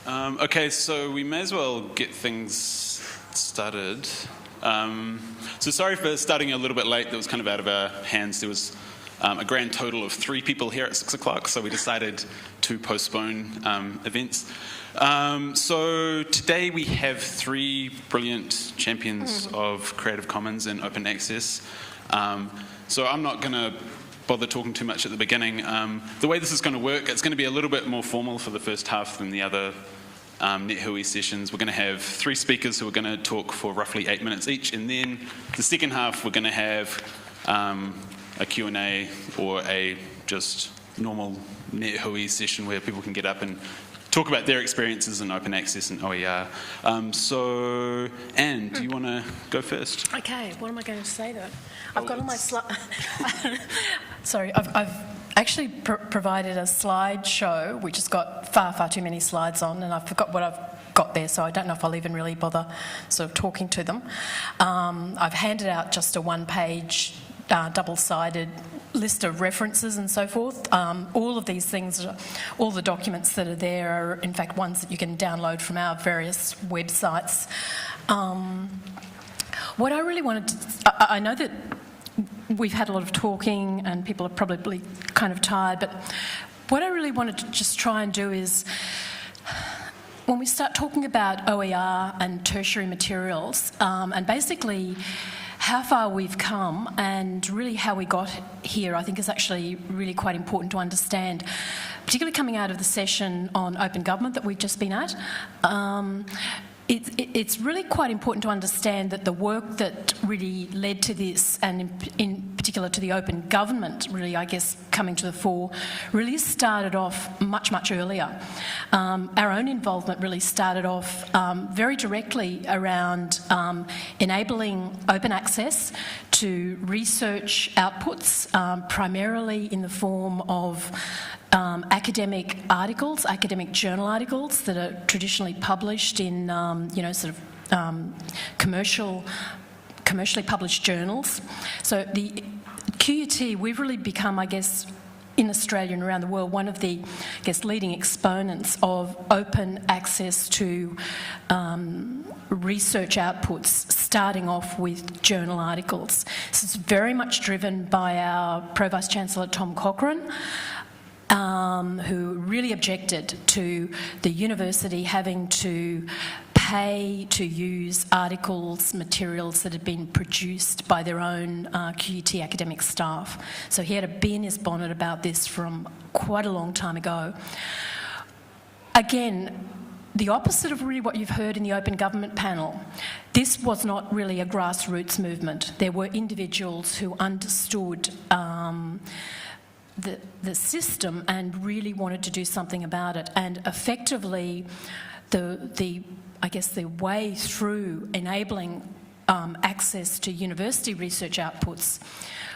Okay, so we may as well get things started. So sorry for starting a little bit late. That was kind of out of our hands. There was a grand total of 3 people here at 6 o'clock, so we decided to postpone events. So today we have 3 brilliant champions of Creative Commons and open access. So I'm not going to bother talking too much at the beginning. The way this is going to work, it's going to be a little bit more formal for the first half than the other NetHui sessions. We're going to have 3 speakers who are going to talk for roughly 8 minutes each, and then the second half we're going to have a Q&A or a just normal NetHui session where people can get up and talk about their experiences in open access and OER. So, Anne, do you want to go first? Okay, what am I going to say though? I've got all my slides. Sorry, I've actually provided a slideshow which has got far too many slides on, and I forgot what I've got there, so I don't know if I'll even really bother sort of talking to them. I've handed out just a 1-page double-sided list of references and so forth. All of these things, all the documents that are there are in fact ones that you can download from our various websites. What I really wanted to, I know that we've had a lot of talking and people are probably kind of tired, but what I really wanted to just try and do is, when we start talking about OER and tertiary materials, and basically how far we've come and really how we got here, I think is actually really quite important to understand, particularly coming out of the session on open government that we've just been at. It's really quite important to understand that the work that really led to this, and in particular to the open government really, I guess, coming to the fore, really started off much earlier. Our own involvement really started off very directly around enabling open access to research outputs, primarily in the form of academic articles, academic journal articles that are traditionally published in, commercially published journals. So the QUT, we've really become, I guess, in Australia and around the world, one of the, I guess, leading exponents of open access to research outputs, starting off with journal articles. This is very much driven by our Pro-Vice-Chancellor Tom Cochrane, who really objected to the university having to pay to use articles, materials that had been produced by their own QUT academic staff. So he had a bee in his bonnet about this from quite a long time ago. Again, the opposite of really what you've heard in the Open Government panel. This was not really a grassroots movement. There were individuals who understood the system and really wanted to do something about it, and effectively the way through enabling access to university research outputs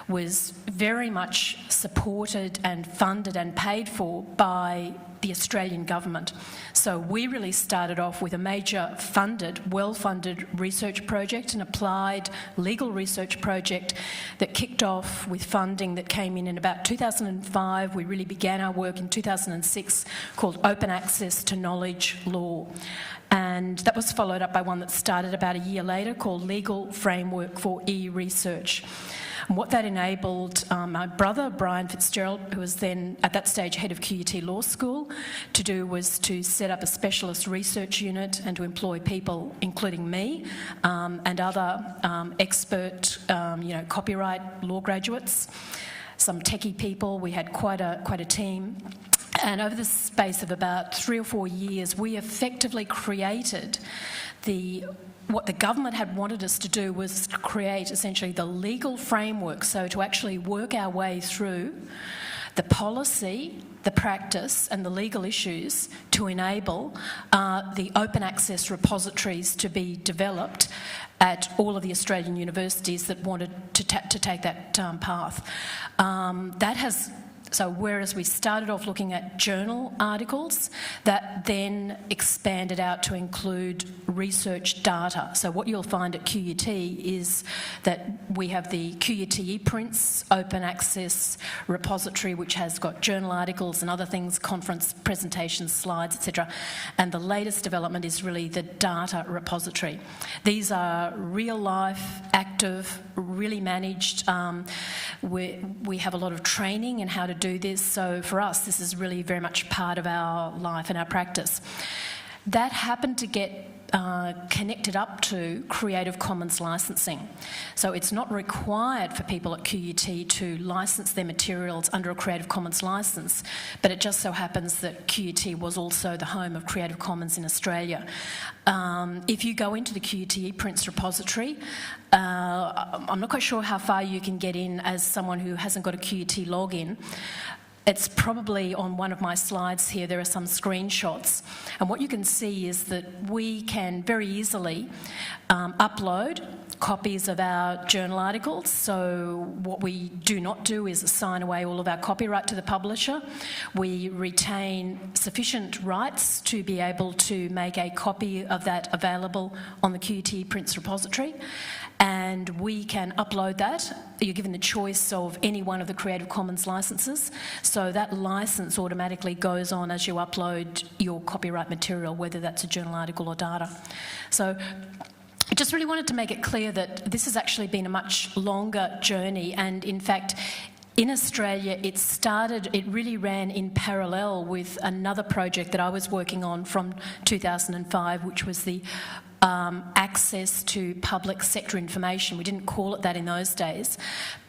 was very much supported and funded and paid for by the Australian government. So we really started off with a major funded, well-funded research project, an applied legal research project that kicked off with funding that came in about 2005. We really began our work in 2006 called Open Access to Knowledge Law. And that was followed up by one that started about a year later called Legal Framework for E-Research. And what that enabled my brother, Brian Fitzgerald, who was then at that stage head of QUT Law School, to do was to set up a specialist research unit and to employ people, including me, and other expert, copyright law graduates, some techie people. We had quite a team. And over the space of about 3 or 4 years, we effectively created what the government had wanted us to do was to create essentially the legal framework, so to actually work our way through the policy, the practice and the legal issues to enable the open access repositories to be developed at all of the Australian universities that wanted to take that path. That has So whereas we started off looking at journal articles, that then expanded out to include research data. So what you'll find at QUT is that we have the QUT ePrints open access repository, which has got journal articles and other things, conference presentations, slides, etc. And the latest development is really the data repository. These are real life, active, really managed. We have a lot of training in how to do this. So for us, this is really very much part of our life and our practice. That happened to get connected up to Creative Commons licensing. So it's not required for people at QUT to license their materials under a Creative Commons licence, but it just so happens that QUT was also the home of Creative Commons in Australia. If you go into the QUT ePrints repository, I'm not quite sure how far you can get in as someone who hasn't got a QUT login. It's probably on one of my slides here, there are some screenshots. And what you can see is that we can very easily upload copies of our journal articles. So what we do not do is assign away all of our copyright to the publisher. We retain sufficient rights to be able to make a copy of that available on the QUT ePrints repository. And we can upload that. You're given the choice of any one of the Creative Commons licences. So that licence automatically goes on as you upload your copyright material, whether that's a journal article or data. So I just really wanted to make it clear that this has actually been a much longer journey, and in fact, in Australia, it really ran in parallel with another project that I was working on from 2005, which was the access to public sector information. We didn't call it that in those days.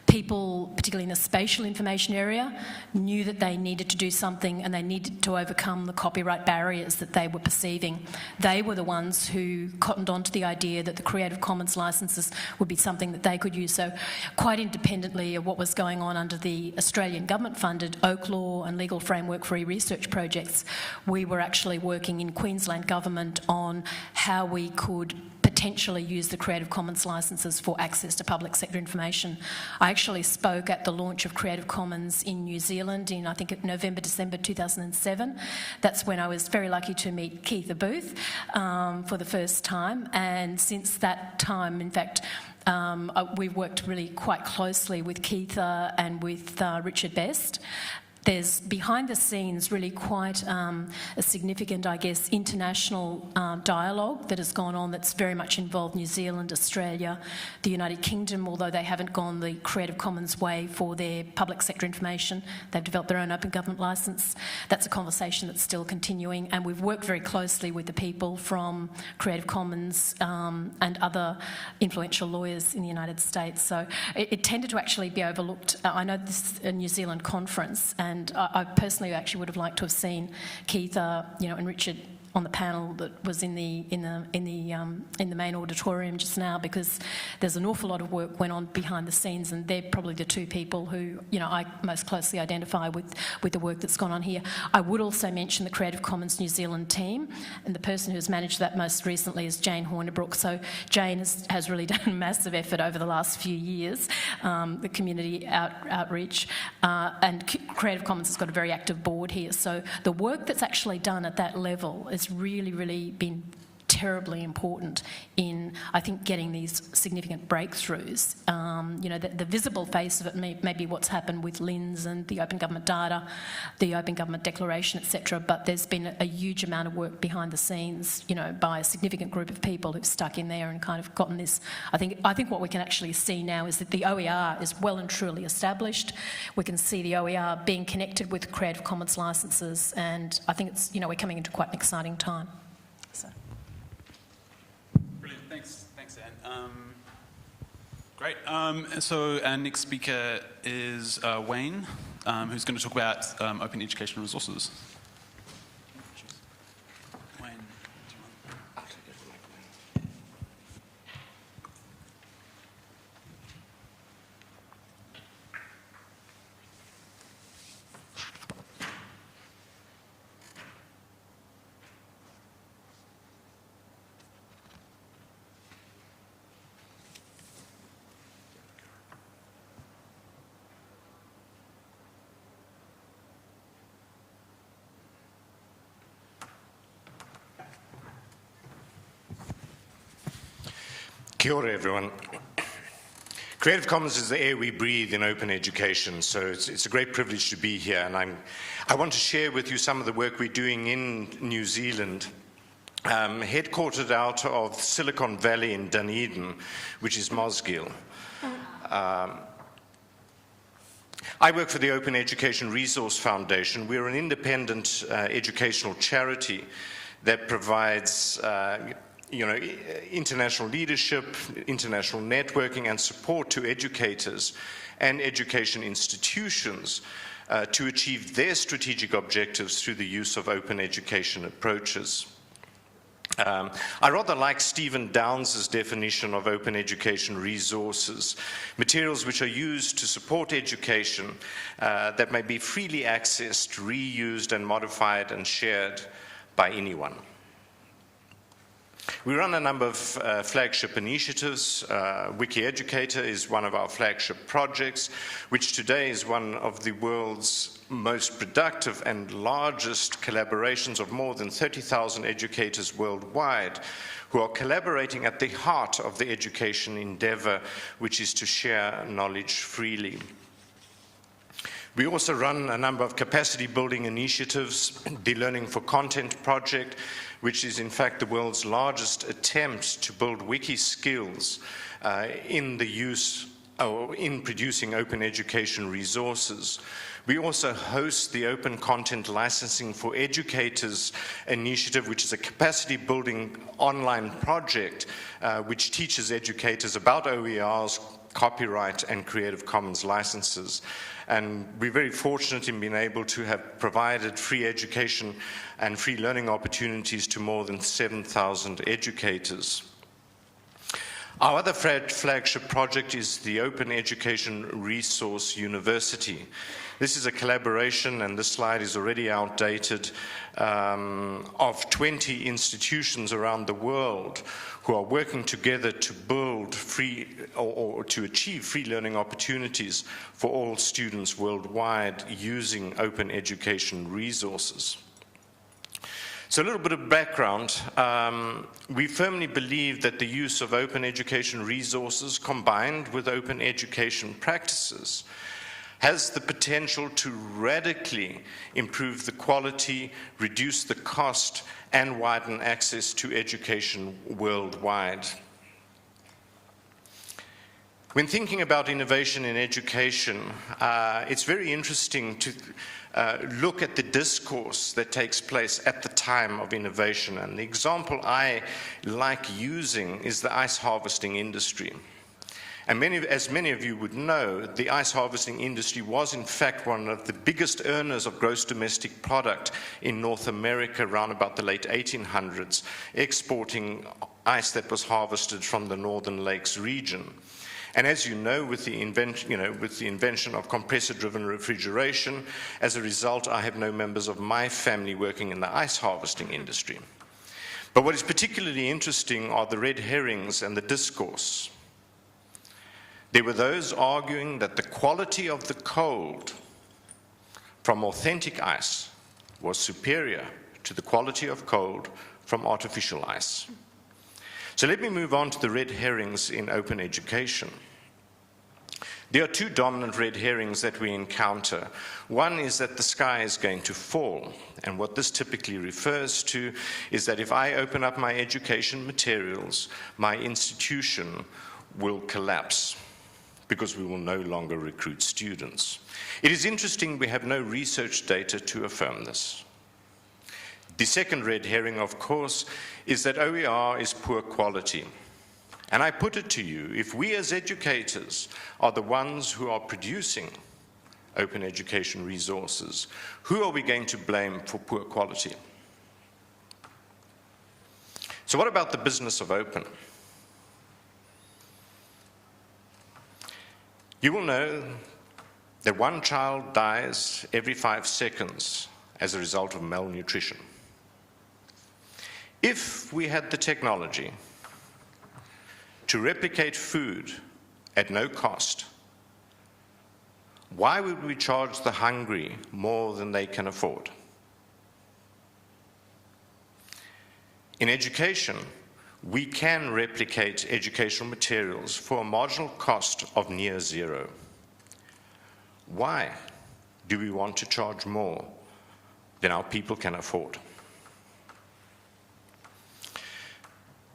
People, particularly in the spatial information area, knew that they needed to do something and they needed to overcome the copyright barriers that they were perceiving. They were the ones who cottoned on to the idea that the Creative Commons licences would be something that they could use. So quite independently of what was going on under the Australian government-funded Oak Law and Legal Framework for E-Research projects, we were actually working in Queensland Government on how we could potentially use the Creative Commons licences for access to public sector information. I actually spoke at the launch of Creative Commons in New Zealand in, I think, November, December 2007. That's when I was very lucky to meet Keitha Booth for the first time. And since that time, in fact, we've worked really quite closely with Keitha and with Richard Best. There's behind the scenes really quite a significant, I guess, international dialogue that has gone on that's very much involved New Zealand, Australia, the United Kingdom, although they haven't gone the Creative Commons way for their public sector information. They've developed their own open government licence. That's a conversation that's still continuing, and we've worked very closely with the people from Creative Commons and other influential lawyers in the United States. So it tended to actually be overlooked. I know this is a New Zealand conference, and I personally actually would have liked to have seen Keitha, and Richard on the panel that was in the main auditorium just now, because there's an awful lot of work went on behind the scenes, and they're probably the two people who I most closely identify with the work that's gone on here. I would also mention the Creative Commons New Zealand team, and the person who's managed that most recently is Jane Hornibrook. So Jane has really done a massive effort over the last few years, the community outreach, and Creative Commons has got a very active board here. So the work that's actually done at that level has really, really been terribly important in, I think, getting these significant breakthroughs. The visible face of it may be what's happened with LINS and the Open Government Data, the Open Government Declaration, etc. But there's been a huge amount of work behind the scenes, by a significant group of people who've stuck in there and kind of gotten this. I think what we can actually see now is that the OER is well and truly established. We can see the OER being connected with Creative Commons licences, and I think it's, we're coming into quite an exciting time. So. Thanks, Anne. Great. So our next speaker is Wayne, who's going to talk about open educational resources. Wayne, do you want? Kia ora, everyone. Creative Commons is the air we breathe in open education, so it's a great privilege to be here, and I want to share with you some of the work we're doing in New Zealand, headquartered out of Silicon Valley in Dunedin, which is Mosgiel. I work for the Open Education Resource Foundation. We're an independent educational charity that provides international leadership, international networking, and support to educators and education institutions to achieve their strategic objectives through the use of open education approaches. I rather like Stephen Downes' definition of open education resources, materials which are used to support education that may be freely accessed, reused, and modified and shared by anyone. We run a number of flagship initiatives. WikiEducator is one of our flagship projects, which today is one of the world's most productive and largest collaborations of more than 30,000 educators worldwide who are collaborating at the heart of the education endeavor, which is to share knowledge freely. We also run a number of capacity building initiatives, the Learning for Content project, which is in fact the world's largest attempt to build wiki skills in the use or in producing open education resources. We also host the Open Content Licensing for Educators initiative, which is a capacity building online project which teaches educators about OERs, copyright, and Creative Commons licenses. And we're very fortunate in being able to have provided free education and free learning opportunities to more than 7,000 educators. Our other flagship project is the Open Education Resource University. This is a collaboration, and this slide is already outdated, of 20 institutions around the world who are working together to build free or to achieve free learning opportunities for all students worldwide using open education resources. So a little bit of background. We firmly believe that the use of open education resources combined with open education practices has the potential to radically improve the quality, reduce the cost, and widen access to education worldwide. When thinking about innovation in education, it's very interesting to look at the discourse that takes place at the time of innovation. And the example I like using is the ice harvesting industry. And as many of you would know, the ice harvesting industry was in fact one of the biggest earners of gross domestic product in North America around about the late 1800s, exporting ice that was harvested from the Northern Lakes region. And as you know, with the invention of compressor-driven refrigeration, as a result, I have no members of my family working in the ice harvesting industry. But what is particularly interesting are the red herrings and the discourse. There were those arguing that the quality of the cold from authentic ice was superior to the quality of cold from artificial ice. So let me move on to the red herrings in open education. There are two dominant red herrings that we encounter. One is that the sky is going to fall, and what this typically refers to is that if I open up my education materials, my institution will collapse because we will no longer recruit students. It is interesting we have no research data to affirm this. The second red herring, of course, is that OER is poor quality. And I put it to you, if we as educators are the ones who are producing open education resources, who are we going to blame for poor quality? So what about the business of open? You will know that one child dies every 5 seconds as a result of malnutrition. If we had the technology to replicate food at no cost, why would we charge the hungry more than they can afford? In education, we can replicate educational materials for a marginal cost of near zero. Why do we want to charge more than our people can afford?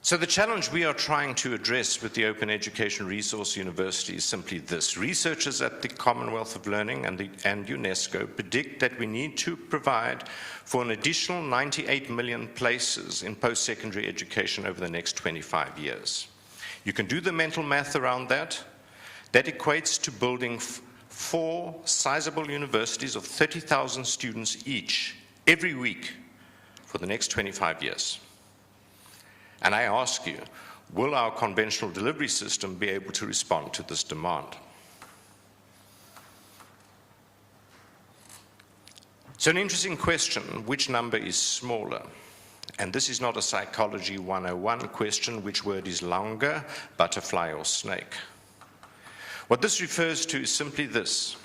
So the challenge we are trying to address with the Open Education Resource University is simply this. Researchers at the Commonwealth of Learning and UNESCO predict that we need to provide for an additional 98 million places in post-secondary education over the next 25 years. You can do the mental math around that. That equates to building 4 sizable universities of 30,000 students each every week for the next 25 years. And I ask you, will our conventional delivery system be able to respond to this demand? So an interesting question, which number is smaller? And this is not a psychology 101 question, which word is longer, butterfly or snake? What this refers to is simply this.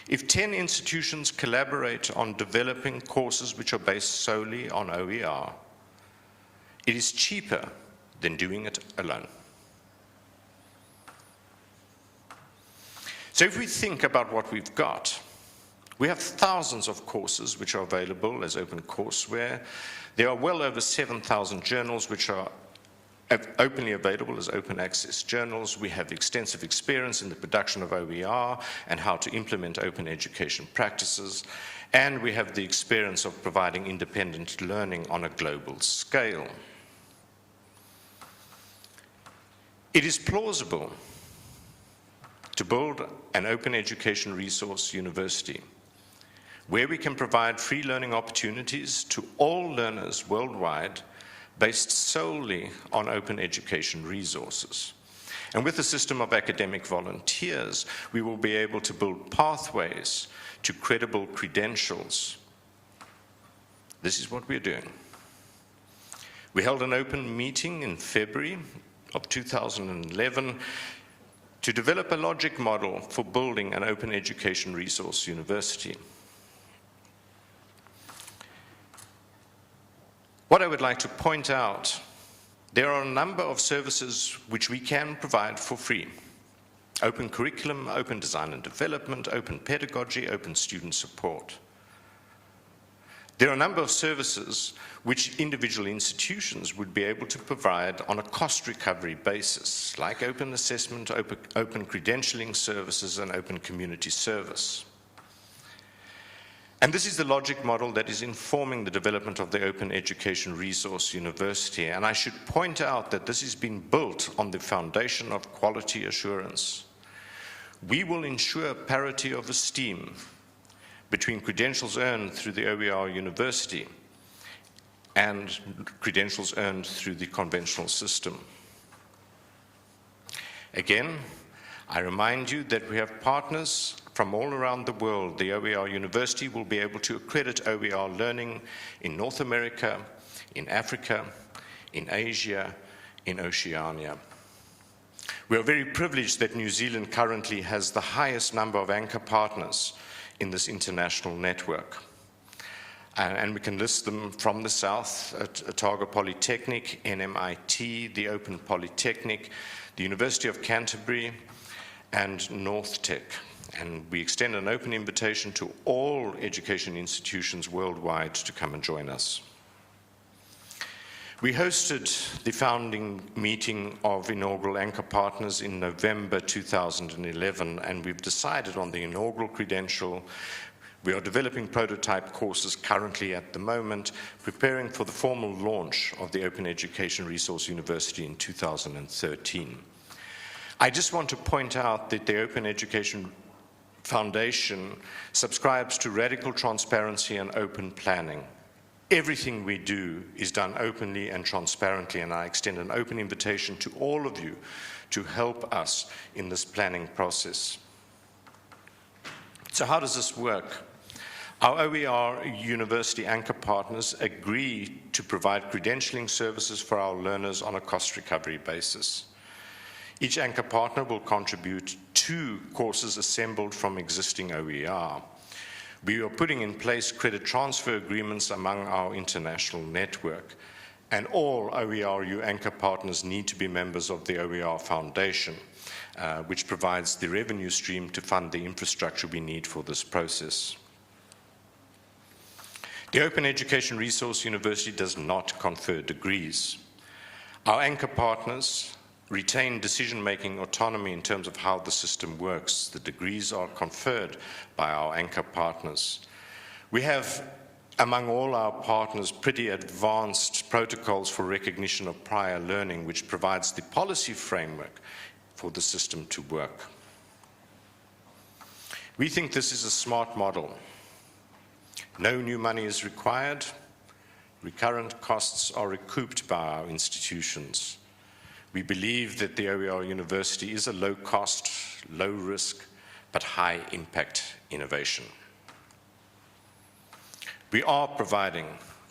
If 10 institutions collaborate on developing courses which are based solely on OER, it is cheaper than doing it alone. So if we think about what we've got, we have thousands of courses which are available as open courseware. There are well over 7,000 journals which are openly available as open access journals. We have extensive experience in the production of OER and how to implement open education practices. And we have the experience of providing independent learning on a global scale. It is plausible to build an open education resource university where we can provide free learning opportunities to all learners worldwide based solely on open education resources. And with a system of academic volunteers, we will be able to build pathways to credible credentials. This is what we're doing. We held an open meeting in February of 2011 to develop a logic model for building an open education resource university. What I would like to point out, there are a number of services which we can provide for free. Open curriculum, open design and development, open pedagogy, open student support. There are a number of services which individual institutions would be able to provide on a cost recovery basis, like open assessment, open credentialing services, and open community service. And this is the logic model that is informing the development of the Open Education Resource University. And I should point out that this has been built on the foundation of quality assurance. We will ensure parity of esteem between credentials earned through the OER University and credentials earned through the conventional system. Again, I remind you that we have partners from all around the world. The OER University will be able to accredit OER learning in North America, in Africa, in Asia, in Oceania. We are very privileged that New Zealand currently has the highest number of anchor partners in this international network. And we can list them from the south: Otago Polytechnic, NMIT, the Open Polytechnic, the University of Canterbury, and NorthTech. And we extend an open invitation to all education institutions worldwide to come and join us. We hosted the founding meeting of inaugural anchor partners in November 2011, and we've decided on the inaugural credential. We are developing prototype courses currently at the moment, preparing for the formal launch of the Open Education Resource University in 2013. I just want to point out that the Open Education Foundation subscribes to radical transparency and open planning. Everything we do is done openly and transparently, and I extend an open invitation to all of you to help us in this planning process. So how does this work? Our OER University anchor partners agree to provide credentialing services for our learners on a cost recovery basis. Each anchor partner will contribute 2 courses assembled from existing OER. We are putting in place credit transfer agreements among our international network. And all OERU anchor partners need to be members of the OER Foundation, which provides the revenue stream to fund the infrastructure we need for this process. The Open Education Resource University does not confer degrees. Our anchor partners retain decision-making autonomy in terms of how the system works. The degrees are conferred by our anchor partners. We have, among all our partners, pretty advanced protocols for recognition of prior learning, which provides the policy framework for the system to work. We think this is a smart model. No new money is required. Recurrent costs are recouped by our institutions. We believe that the OER University is a low-cost, low-risk, but high-impact innovation. We are providing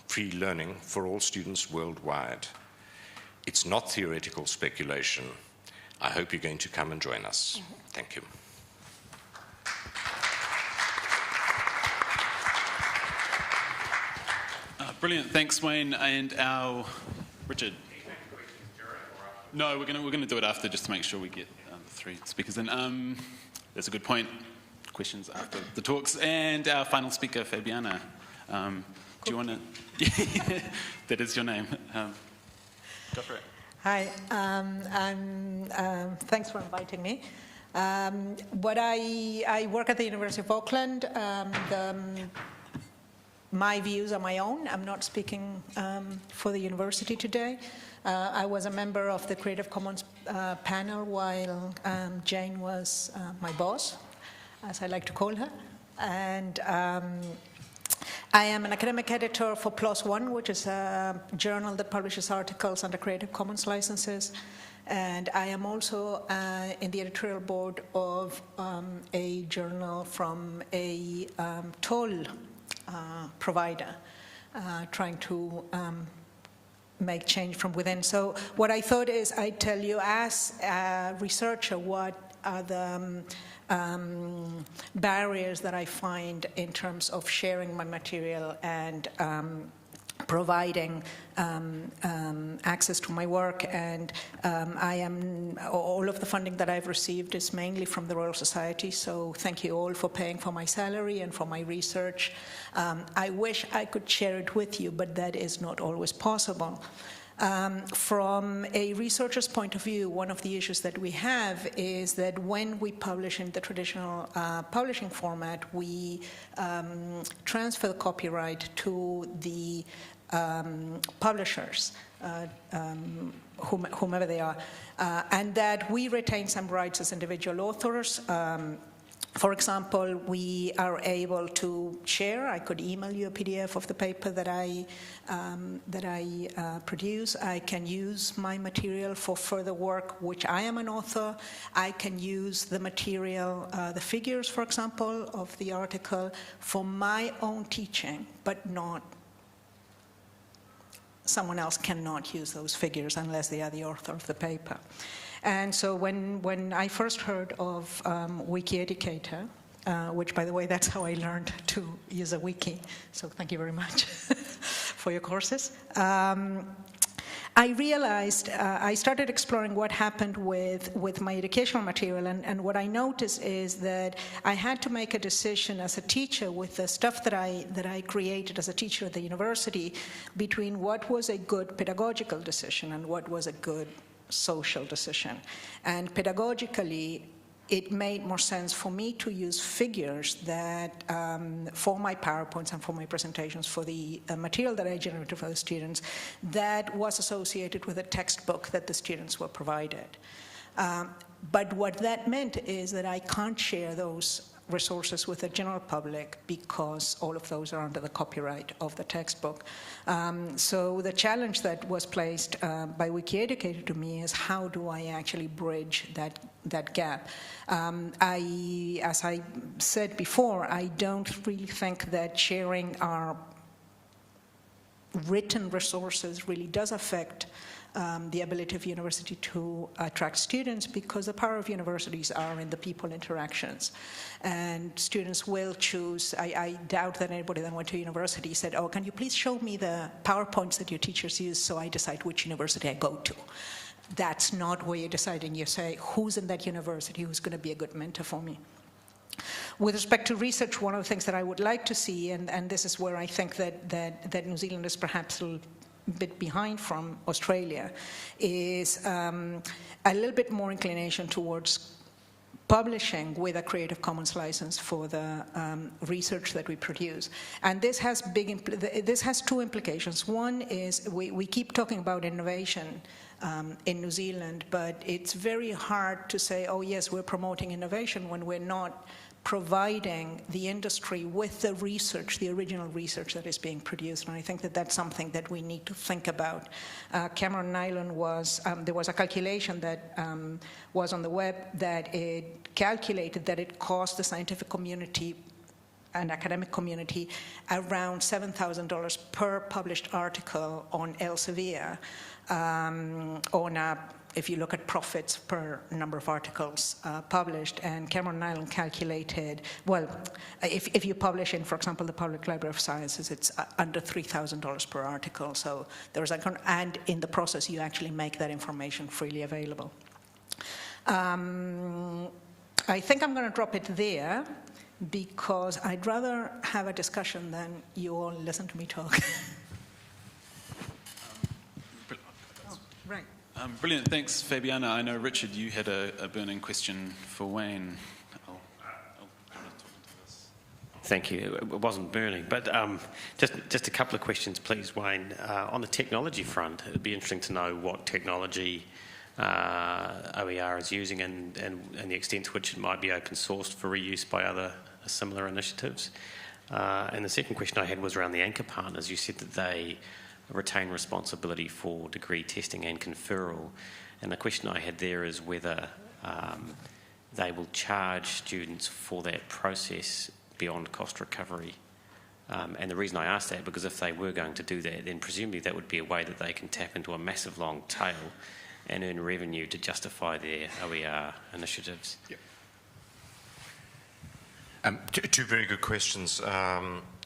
free learning for all students worldwide. It's not theoretical speculation. I hope you're going to come and join us. Thank you. Brilliant, thanks Wayne. And our Richard. No, we're going to do it after, just to make sure we get the three speakers in. That's a good point. Questions after the talks. And our final speaker, Fabiana. Do you want to? That is your name. Go for it. Hi. Thanks for inviting me. I work at the University of Auckland. My views are my own. I'm not speaking for the university today. I was a member of the Creative Commons panel while Jane was my boss, as I like to call her. And I am an academic editor for PLOS ONE, which is a journal that publishes articles under Creative Commons licenses. And I am also in the editorial board of a journal from a toll provider trying to make change from within. So what I thought is I'd tell you as a researcher what are the barriers that I find in terms of sharing my material and providing access to my work. And all of the funding that I've received is mainly from the Royal Society, so thank you all for paying for my salary and for my research. I wish I could share it with you, but that is not always possible. From a researcher's point of view, one of the issues that we have is that when we publish in the traditional publishing format, we transfer the copyright to the publishers, whomever they are, and that we retain some rights as individual authors. For example, we are able to share. I could email you a PDF of the paper that I produce. I can use my material for further work, which I am an author. I can use the material, the figures, for example, of the article for my own teaching, but not someone else cannot use those figures unless they are the author of the paper. And so when I first heard of WikiEducator, which, by the way, that's how I learned to use a wiki, so thank you very much for your courses, I realized, I started exploring what happened with my educational material, and what I noticed is that I had to make a decision as a teacher with the stuff that I created as a teacher at the university between what was a good pedagogical decision and what was a good social decision. And pedagogically, it made more sense for me to use figures that, for my PowerPoints and for my presentations, for the material that I generated for the students, that was associated with a textbook that the students were provided. But what that meant is that I can't share those resources with the general public because all of those are under the copyright of the textbook. So the challenge that was placed by WikiEducator to me is how do I actually bridge that gap? As I said before, I don't really think that sharing our written resources really does affect the ability of university to attract students, because the power of universities are in the people interactions. And students will choose. I doubt that anybody that went to university said, oh, can you please show me the PowerPoints that your teachers use so I decide which university I go to. That's not where you're deciding. You say, who's in that university, who's going to be a good mentor for me. With respect to research, one of the things that I would like to see, and this is where I think that New Zealand is perhaps a little bit behind from Australia, is a little bit more inclination towards publishing with a Creative Commons license for the research that we produce. And this has this has two implications. One is we keep talking about innovation in New Zealand, but it's very hard to say, oh yes, we're promoting innovation when we're not providing the industry with the research, the original research that is being produced. And I think that that's something that we need to think about. Cameron Nylon was, there was a calculation that was on the web that it calculated that it cost the scientific community and academic community around $7,000 per published article on Elsevier, if you look at profits per number of articles published. And Cameron Nylon calculated, well, if you publish in, for example, the Public Library of Sciences, it's under $3,000 per article. So there's and in the process, you actually make that information freely available. I think I'm going to drop it there, because I'd rather have a discussion than you all listen to me talk. Right. Brilliant, thanks, Fabiana. I know, Richard, you had a burning question for Wayne. I'll talk into this. Thank you. It wasn't burning, but just a couple of questions, please, Wayne. On the technology front, it'd be interesting to know what technology OER is using and the extent to which it might be open sourced for reuse by other similar initiatives. And the second question I had was around the anchor partners. You said that they retain responsibility for degree testing and conferral. And the question I had there is whether they will charge students for that process beyond cost recovery. And the reason I ask that, because if they were going to do that, then presumably that would be a way that they can tap into a massive long tail and earn revenue to justify their OER initiatives. Yep. Two very good questions.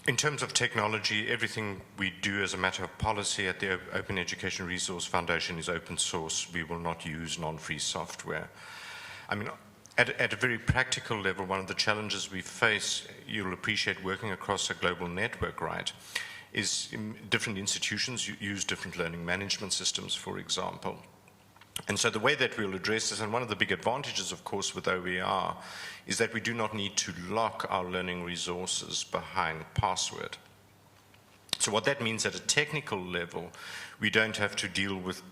In terms of technology, everything we do as a matter of policy at the Open Education Resource Foundation is open source. We will not use non-free software. I mean, at a very practical level, one of the challenges we face, you'll appreciate working across a global network, right, is different institutions use different learning management systems, for example. And so the way that we'll address this, and one of the big advantages, of course, with OER, is that we do not need to lock our learning resources behind password. So what that means at a technical level, we don't have to deal with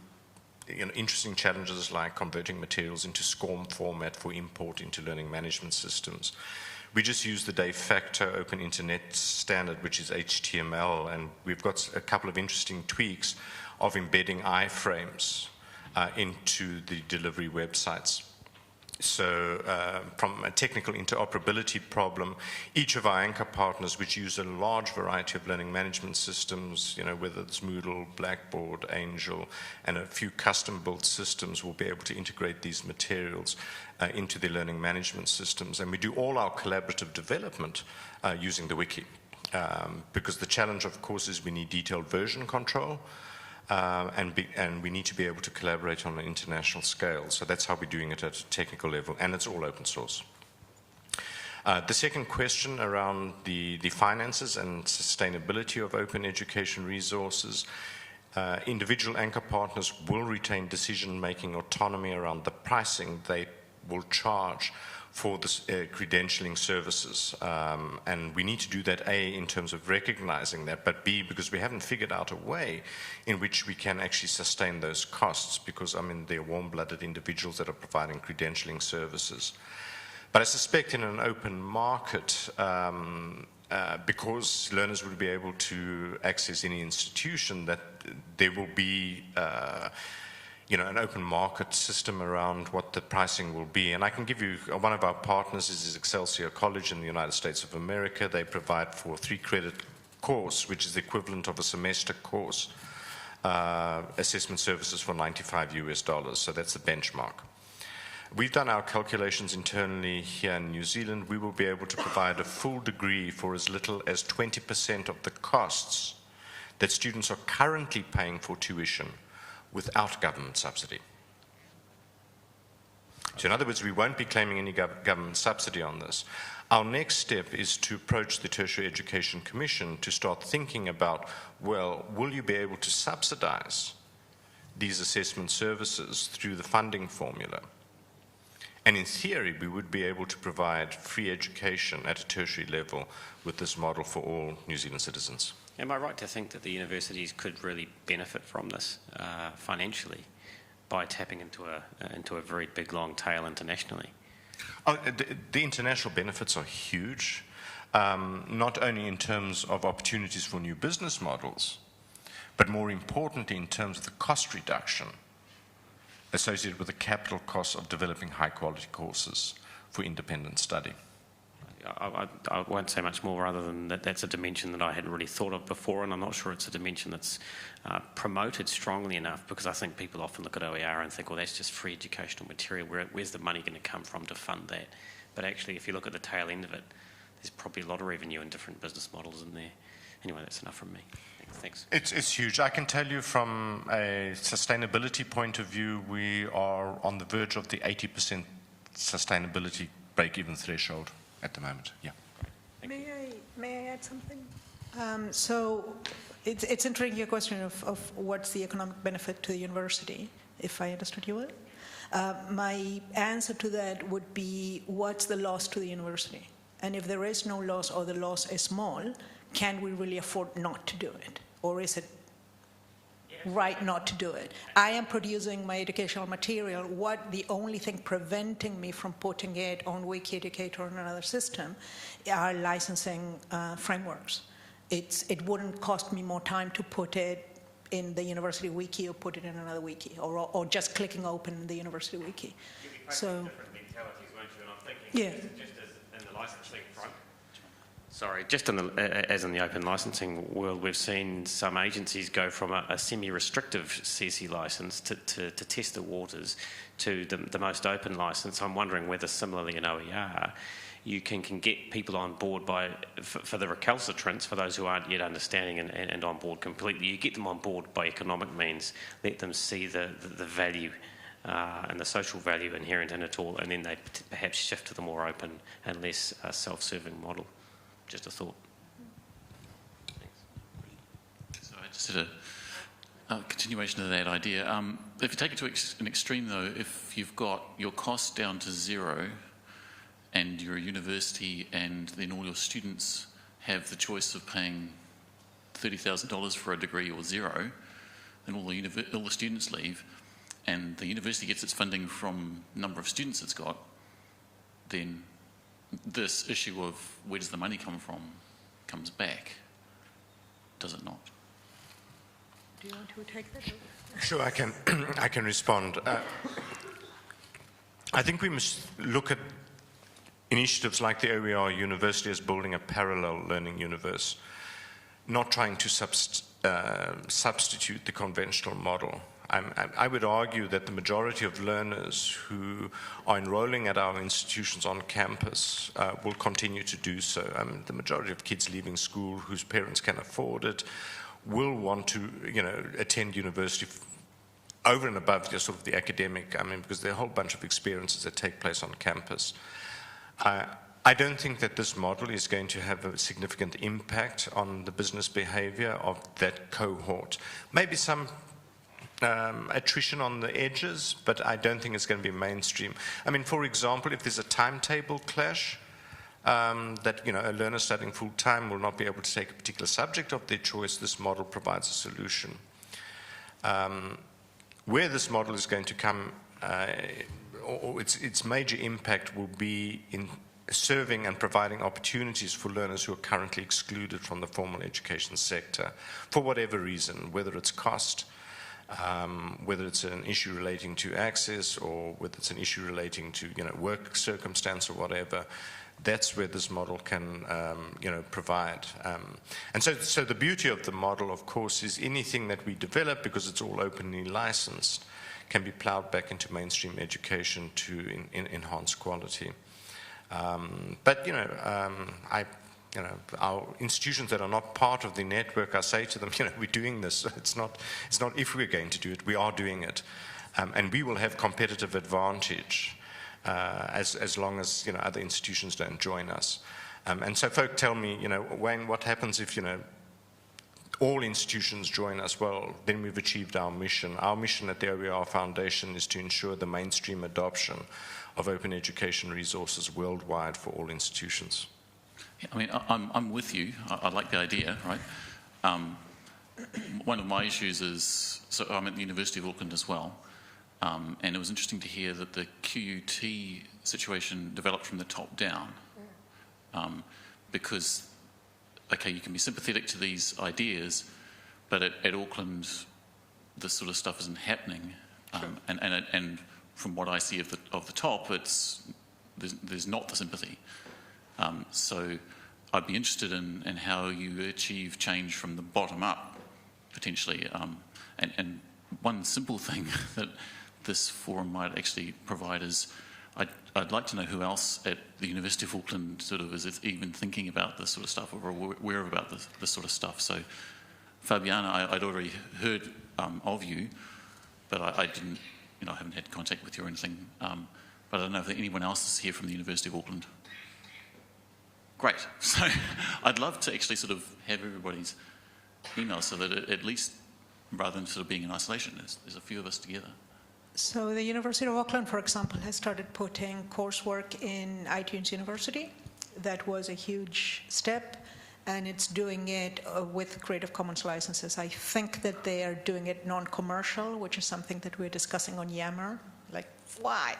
interesting challenges like converting materials into SCORM format for import into learning management systems. We just use the de facto Open Internet standard, which is HTML, and we've got a couple of interesting tweaks of embedding iframes into the delivery websites. So from a technical interoperability problem, each of our anchor partners, which use a large variety of learning management systems, whether it's Moodle, Blackboard, Angel, and a few custom-built systems, will be able to integrate these materials into their learning management systems. And we do all our collaborative development using the wiki. Because the challenge, of course, is we need detailed version control. And we need to be able to collaborate on an international scale. So that's how we're doing it at a technical level, and it's all open source. The second question around the finances and sustainability of open education resources, individual anchor partners will retain decision-making autonomy around the pricing they will charge for the credentialing services. And we need to do that, A, in terms of recognizing that, but B, because we haven't figured out a way in which we can actually sustain those costs, because, they're warm-blooded individuals that are providing credentialing services. But I suspect in an open market, because learners will be able to access any institution, that there will be an open market system around what the pricing will be. And I can give you, one of our partners is Excelsior College in the United States of America. They provide for a 3-credit course, which is the equivalent of a semester course. assessment services for $95. So that's the benchmark. We've done our calculations internally here in New Zealand. We will be able to provide a full degree for as little as 20% of the costs that students are currently paying for tuition without government subsidy. So in other words, we won't be claiming any government subsidy on this. Our next step is to approach the Tertiary Education Commission to start thinking about, well, will you be able to subsidize these assessment services through the funding formula? And in theory, we would be able to provide free education at a tertiary level with this model for all New Zealand citizens. Am I right to think that the universities could really benefit from this financially by tapping into a very big, long tail internationally? Oh, the international benefits are huge, not only in terms of opportunities for new business models, but more importantly in terms of the cost reduction associated with the capital costs of developing high-quality courses for independent study. I won't say much more other than that that's a dimension that I hadn't really thought of before, and I'm not sure it's a dimension that's promoted strongly enough, because I think people often look at OER and think, well, that's just free educational material. Where's the money going to come from to fund that? But actually, if you look at the tail end of it, there's probably a lot of revenue in different business models in there. Anyway, that's enough from me. Thanks. It's huge. I can tell you from a sustainability point of view, we are on the verge of the 80% sustainability break-even threshold at the moment. Yeah. May I add something? So it's interesting, your question of what's the economic benefit to the university, if I understood you well. My answer to that would be, what's the loss to the university? And if there is no loss, or the loss is small, can we really afford not to do it? Or is it right not to do it? I am producing my educational material. The only thing preventing me from putting it on Wiki-Educator or another system are licensing frameworks. It wouldn't cost me more time to put it in the university wiki or put it in another wiki, or just clicking open the university wiki. So, different mentalities, won't you? And I'm thinking, yeah. Just as in the licensing front. Sorry, just as in the open licensing world, we've seen some agencies go from a semi-restrictive CC license to test the waters to the most open license. I'm wondering whether similarly in OER, you can get people on board for the recalcitrants, for those who aren't yet understanding and on board completely. You get them on board by economic means, let them see the value and the social value inherent in it all, and then they perhaps shift to the more open and less self-serving model. Just a thought. Thanks. So I just did a continuation of that idea. If you take it to an extreme, though, if you've got your costs down to zero and you're a university and then all your students have the choice of paying $30,000 for a degree or zero, then all the students leave and the university gets its funding from the number of students it's got, then this issue of where does the money come from comes back, does it not? Do you want to take that? Sure, I can respond. I think we must look at initiatives like the OER University as building a parallel learning universe, not trying to substitute the conventional model. I would argue that the majority of learners who are enrolling at our institutions on campus will continue to do so. The majority of kids leaving school whose parents can afford it will want to, attend university over and above just sort of the academic. Because there are a whole bunch of experiences that take place on campus. I don't think that this model is going to have a significant impact on the business behavior of that cohort. Maybe some attrition on the edges, but I don't think it's going to be mainstream. For example, if there's a timetable clash, that a learner studying full-time will not be able to take a particular subject of their choice, this model provides a solution. Where this model is going to come, or its major impact will be in serving and providing opportunities for learners who are currently excluded from the formal education sector for whatever reason, whether it's cost, whether it's an issue relating to access, or whether it's an issue relating to work circumstance or whatever. that's where this model can, provide. And so the beauty of the model, of course, is anything that we develop, because it's all openly licensed, can be plowed back into mainstream education to enhance quality. But our institutions that are not part of the network, I say to them, we're doing this. It's not if we're going to do it, we are doing it. And we will have competitive advantage as long as other institutions don't join us. And so folk tell me, Wayne, what happens if all institutions join us? Well, then we've achieved our mission. Our mission at the OER Foundation is to ensure the mainstream adoption of open education resources worldwide for all institutions. Yeah, I mean, I'm with you. I like the idea, right? One of my issues is, so I'm at the University of Auckland as well, and it was interesting to hear that the QUT situation developed from the top down, because, okay, you can be sympathetic to these ideas, but at Auckland, this sort of stuff isn't happening, and from what I see of the top, there's not the sympathy. So I'd be interested in how you achieve change from the bottom up, potentially. And one simple thing that this forum might actually provide is I'd like to know who else at the University of Auckland sort of is even thinking about this sort of stuff or aware about this sort of stuff. So Fabiana, I'd already heard of you, but I didn't, I haven't had contact with you or anything. But I don't know if anyone else is here from the University of Auckland. Great. So I'd love to actually sort of have everybody's email so that at least, rather than sort of being in isolation, there's a few of us together. So the University of Auckland, for example, has started putting coursework in iTunes University. That was a huge step, and it's doing it with Creative Commons licenses. I think that they are doing it non-commercial, which is something that we're discussing on Yammer. Like, why?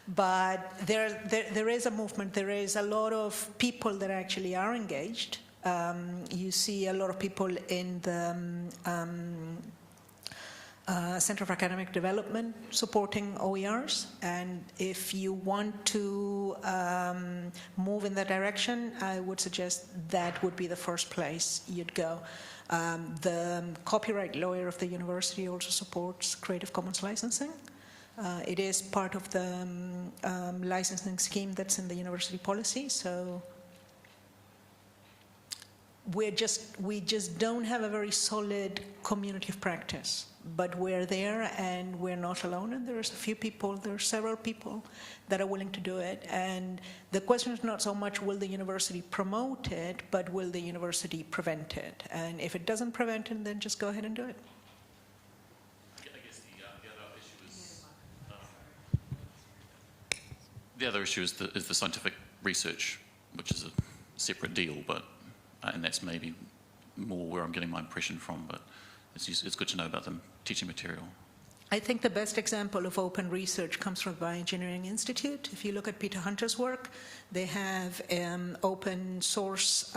But there is a movement. There is a lot of people that actually are engaged. You see a lot of people in the Center for Academic Development supporting OERs. And if you want to move in that direction, I would suggest that would be the first place you'd go. The copyright lawyer of the university also supports Creative Commons licensing. It is part of the licensing scheme that's in the university policy. So we just don't have a very solid community of practice, but we're there and we're not alone. And there's several people that are willing to do it. And the question is not so much will the university promote it, but will the university prevent it? And if it doesn't prevent it, then just go ahead and do it. The other issue is the scientific research, which is a separate deal, but and that's maybe more where I'm getting my impression from. But it's good to know about the teaching material. I think the best example of open research comes from the Bioengineering Institute. If you look at Peter Hunter's work, they have open source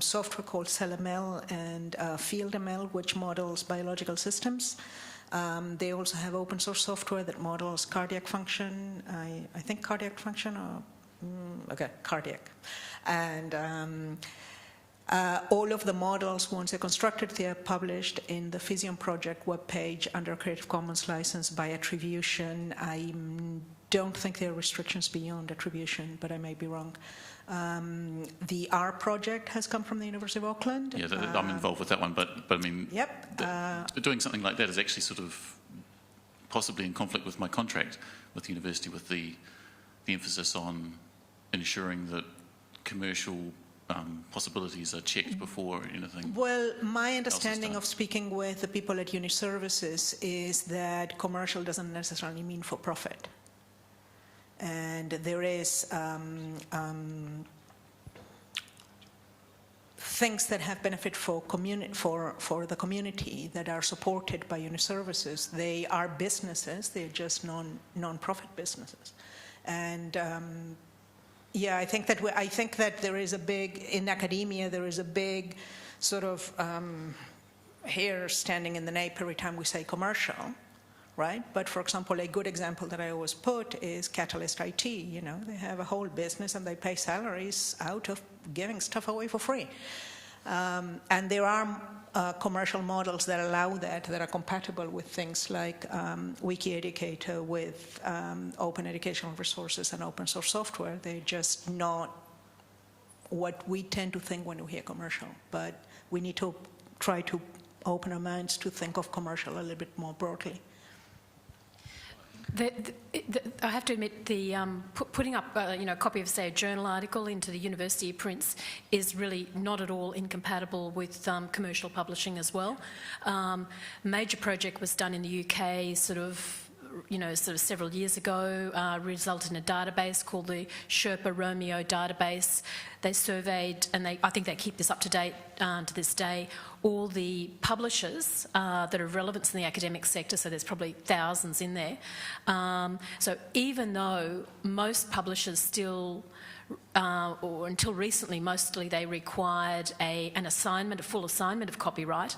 software called CellML and FieldML, which models biological systems. They also have open source software that models cardiac function. I think cardiac function, or cardiac. And all of the models, once they're constructed, they are published in the Physium Project webpage under Creative Commons license by attribution. I don't think there are restrictions beyond attribution, but I may be wrong. The R project has come from the University of Auckland. Yeah, I'm involved with that one, but I mean, yep. Doing something like that is actually sort of possibly in conflict with my contract with the university, with the emphasis on ensuring that commercial possibilities are checked before anything. Well, my understanding of speaking with the people at Uni Services is that commercial doesn't necessarily mean for profit. And there is things that have benefit for the community that are supported by Uni Services. They are businesses; they're just non-profit businesses. And I think that there is a big in academia. There is a big sort of hair standing in the nape every time we say commercial. right? But for example, a good example that I always put is Catalyst IT. They have a whole business and they pay salaries out of giving stuff away for free. And there are commercial models that allow that are compatible with things like WikiEducator, with open educational resources and open source software. They're just not what we tend to think when we hear commercial. But we need to try to open our minds to think of commercial a little bit more broadly. I have to admit, putting up a copy of, say, a journal article into the university prints is really not at all incompatible with commercial publishing as well. Major project was done in the UK sort of several years ago, resulted in a database called the Sherpa Romeo database. They surveyed, and I think they keep this up to date to this day, all the publishers that are relevant in the academic sector, so there's probably thousands in there. So even though most publishers still, or until recently, mostly they required an assignment, a full assignment of copyright,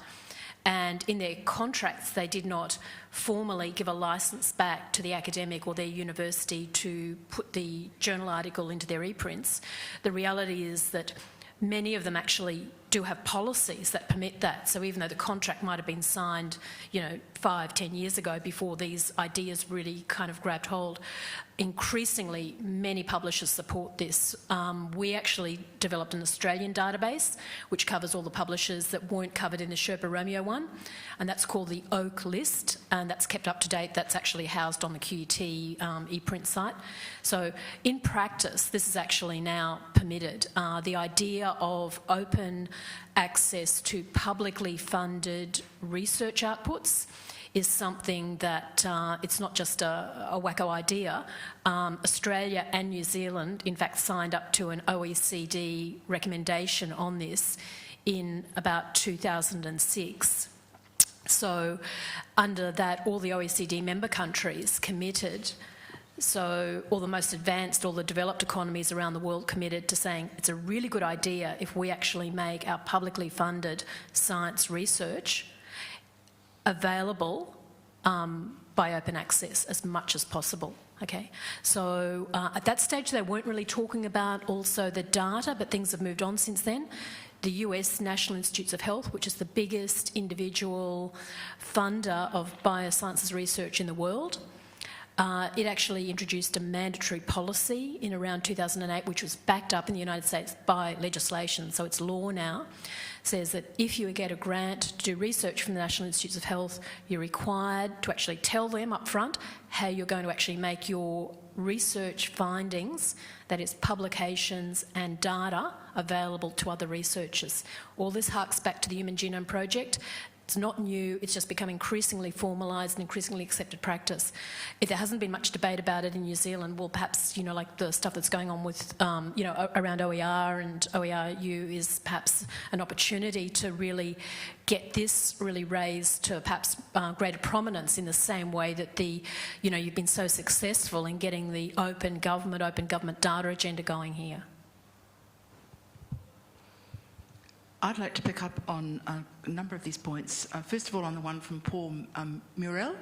and in their contracts they did not formally give a licence back to the academic or their university to put the journal article into their e-prints. The reality is that many of them actually do have policies that permit that. So even though the contract might have been signed, 5-10 years ago before these ideas really kind of grabbed hold, increasingly many publishers support this. We actually developed an Australian database which covers all the publishers that weren't covered in the Sherpa Romeo one, and that's called the Oak List, and that's kept up to date. That's actually housed on the QUT ePrint site. So in practice, this is actually now permitted. The idea of open access to publicly funded research outputs is something that it's not just a wacko idea. Australia and New Zealand, in fact, signed up to an OECD recommendation on this in about 2006. So under that, all the OECD member countries committed. So all the most advanced, all the developed economies around the world committed to saying it's a really good idea if we actually make our publicly funded science research available by open access as much as possible. Okay, so at that stage they weren't really talking about also the data, but things have moved on since then. The US National Institutes of Health, which is the biggest individual funder of biosciences research in the world, it actually introduced a mandatory policy in around 2008, which was backed up in the United States by legislation, so it's law now. Says that if you get a grant to do research from the National Institutes of Health, you're required to actually tell them up front how you're going to actually make your research findings, that is publications and data, available to other researchers. All this harks back to the Human Genome Project. It's not new, it's just become increasingly formalised and increasingly accepted practice. If there hasn't been much debate about it in New Zealand, well, perhaps, like the stuff that's going on with, around OER and OERU is perhaps an opportunity to really get this really raised to perhaps greater prominence in the same way that you've been so successful in getting the open government data agenda going here. I'd like to pick up on a number of these points. First of all, on the one from Paul Murrell.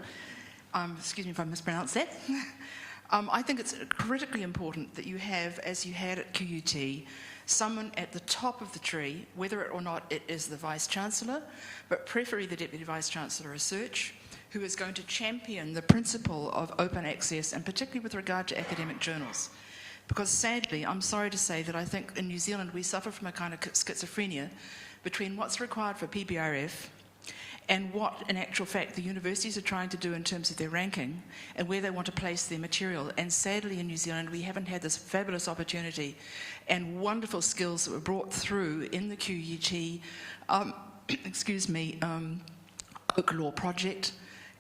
Excuse me if I mispronounced that. I think it's critically important that you have, as you had at QUT, someone at the top of the tree, whether or not it is the Vice-Chancellor, but preferably the Deputy Vice-Chancellor of Research, who is going to champion the principle of open access, and particularly with regard to academic journals. Because sadly, I'm sorry to say that I think in New Zealand we suffer from a kind of schizophrenia between what's required for PBRF and what, in actual fact, the universities are trying to do in terms of their ranking and where they want to place their material. And sadly, in New Zealand, we haven't had this fabulous opportunity and wonderful skills that were brought through in the QUT, Oak Law Project,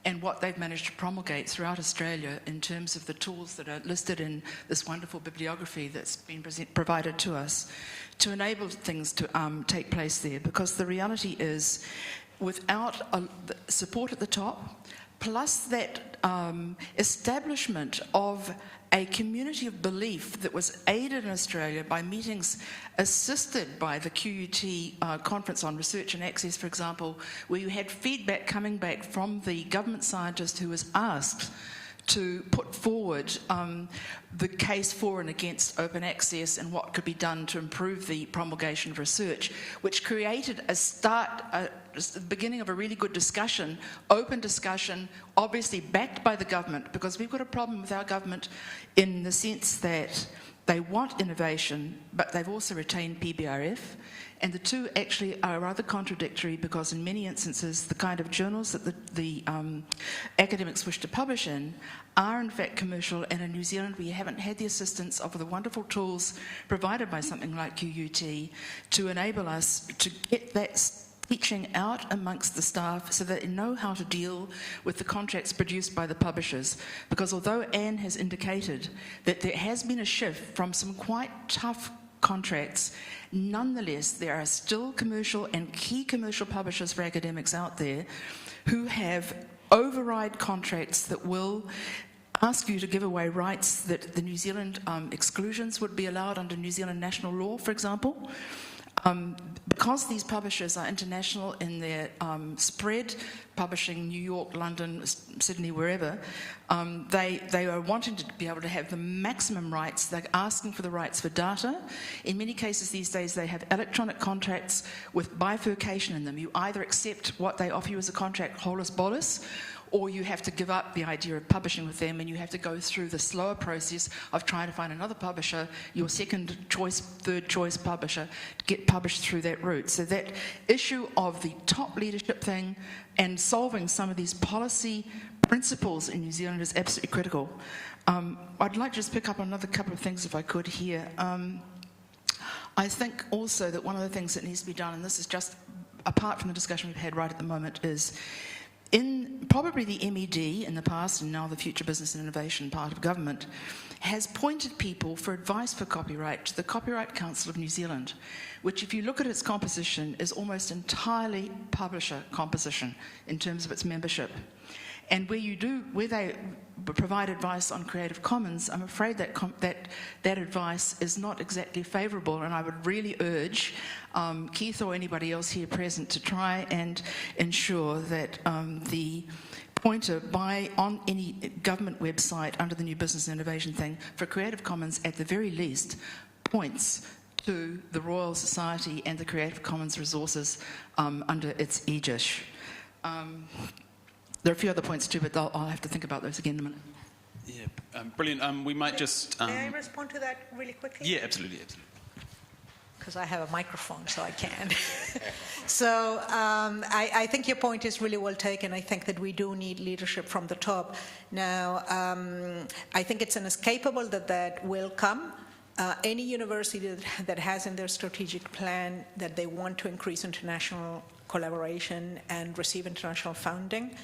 and what they've managed to promulgate throughout Australia in terms of the tools that are listed in this wonderful bibliography that's been provided to us to enable things to take place there. Because the reality is, without support at the top, plus that establishment of a community of belief that was aided in Australia by meetings assisted by the QUT Conference on Research and Access, for example, where you had feedback coming back from the government scientist who was asked to put forward the case for and against open access and what could be done to improve the promulgation of research, which created the beginning of a really good discussion, open discussion, obviously backed by the government, because we've got a problem with our government in the sense that they want innovation, but they've also retained PBRF, and the two actually are rather contradictory, because in many instances the kind of journals that the academics wish to publish in are in fact commercial, and in New Zealand we haven't had the assistance of the wonderful tools provided by something like QUT to enable us to get that teaching out amongst the staff so that they know how to deal with the contracts produced by the publishers. Because although Anne has indicated that there has been a shift from some quite tough contracts, nonetheless there are still commercial and key commercial publishers for academics out there who have override contracts that will ask you to give away rights that the New Zealand exclusions would be allowed under New Zealand national law, for example. Because these publishers are international in their spread, publishing New York, London, Sydney, wherever, they are wanting to be able to have the maximum rights. They're asking for the rights for data. In many cases these days they have electronic contracts with bifurcation in them. You either accept what they offer you as a contract, holus bolus, or you have to give up the idea of publishing with them and you have to go through the slower process of trying to find another publisher, your second choice, third choice publisher, to get published through that route. So that issue of the top leadership thing and solving some of these policy principles in New Zealand is absolutely critical. I'd like to just pick up on another couple of things if I could here. I think also that one of the things that needs to be done, and this is just apart from the discussion we've had right at the moment, is in probably the MED in the past and now the Future Business and Innovation part of government has pointed people for advice for copyright to the Copyright Council of New Zealand, which if you look at its composition is almost entirely publisher composition in terms of its membership. And where they provide advice on Creative Commons, I'm afraid that that advice is not exactly favourable, and I would really urge Keith or anybody else here present to try and ensure that the pointer on any government website under the new Business and Innovation thing for Creative Commons at the very least points to the Royal Society and the Creative Commons resources under its aegis. There are a few other points too, but I'll have to think about those again in a minute. Yeah, brilliant. We might just... May I respond to that really quickly? Yeah, absolutely. Because I have a microphone, so I can. So I think your point is really well taken. I think that we do need leadership from the top. Now, I think it's inescapable that will come. Any university that has in their strategic plan that they want to increase international collaboration and receive international funding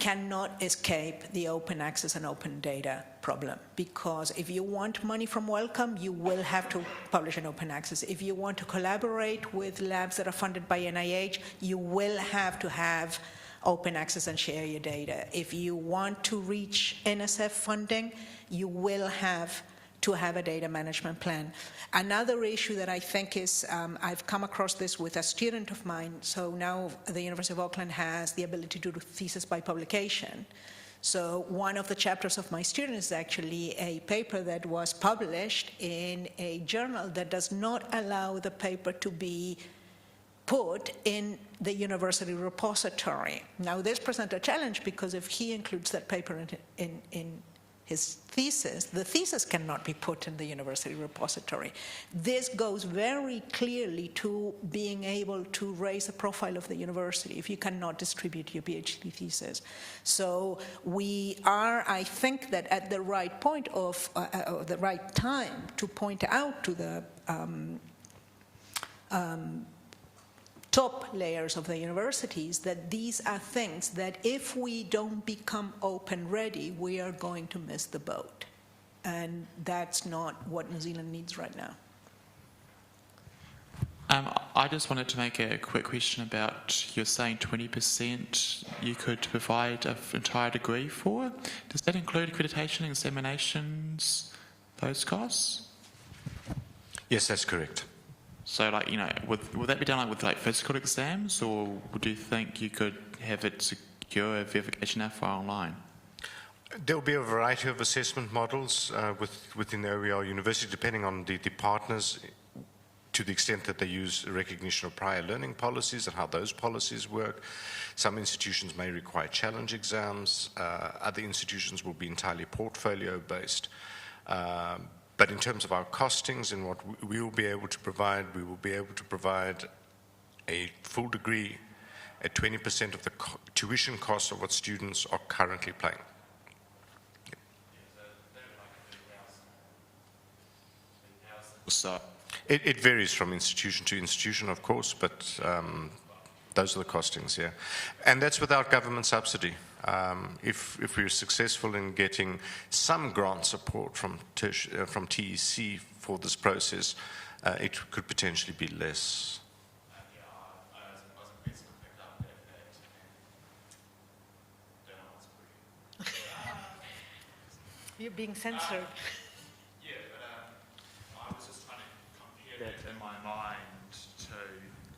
cannot escape the open access and open data problem, because if you want money from Wellcome, you will have to publish in open access. If you want to collaborate with labs that are funded by NIH, you will have to have open access and share your data. If you want to reach NSF funding, you will have to have a data management plan. Another issue that I think is, I've come across this with a student of mine, so now the University of Auckland has the ability to do thesis by publication. So one of the chapters of my student is actually a paper that was published in a journal that does not allow the paper to be put in the university repository. Now this presents a challenge, because if he includes that paper in his thesis, the thesis cannot be put in the university repository. This goes very clearly to being able to raise the profile of the university if you cannot distribute your PhD thesis. So we are, I think, that at the right point of the right time to point out to the top layers of the universities that these are things that if we don't become open ready, we are going to miss the boat. And that's not what New Zealand needs right now. I just wanted to make a quick question about, you're saying 20% you could provide an entire degree for. Does that include accreditation, examinations, those costs? Yes, that's correct. So, like, you know, would that be done like with like physical exams, or would you think you could have it secure verification for online? There will be a variety of assessment models within the OER University, depending on the partners, to the extent that they use recognition of prior learning policies and how those policies work. Some institutions may require challenge exams. Other institutions will be entirely portfolio-based. But in terms of our costings and what we will be able to provide, we will be able to provide a full degree at 20% of the tuition costs of what students are currently paying. So, It varies from institution to institution, of course, but those are the costings, yeah. And that's without government subsidy. If we're successful in getting some grant support from TEC for this process, it could potentially be less. You're being censored. I was just trying to compare that in my mind to